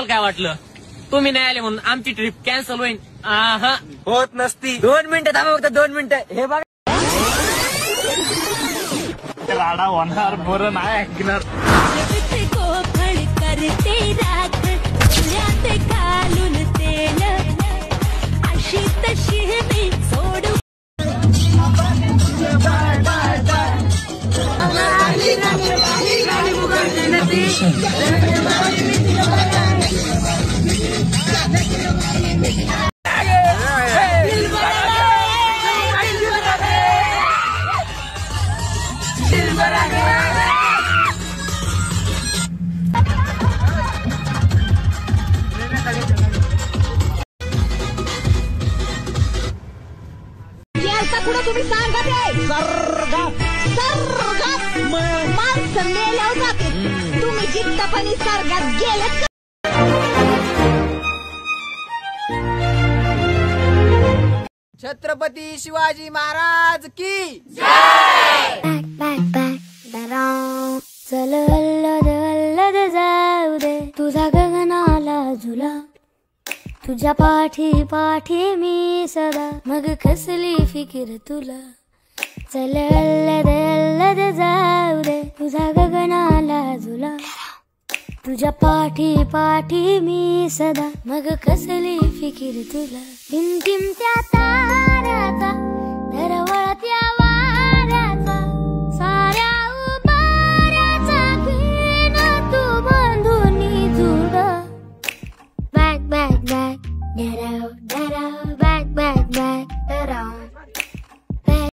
तुम्हाला काय वाटलं तुम्ही नाही आले म्हणून आमची ट्रिप कॅन्सल होईल? होत नसती. 2 मिनिटं थांबा फक्त 2 मिनिटं. हे बघा राडा होणार बरं नाही ऐकणार. अशी तशी मी सोडू. कुठं तुम्ही सांगा ते सर्गात माणसं मेल्यावर जाते. तुम्ही जिद्दपणी सर्गात गेलेत. छत्रपती शिवाजी महाराज की चल अल्लद अल्लद जाऊ दे तुझा गगनाला झुला. तुझ्या पाठी पाठी मी सदा मग कसली फिकीर तुला. चल अल्लद अल्लद जाऊ दे तुझा गगनाला झुला. तुझ्या पाठी पाठी मी सदा मग कसली फिकीर तुला. टिम टिम त्या ताऱ्याचा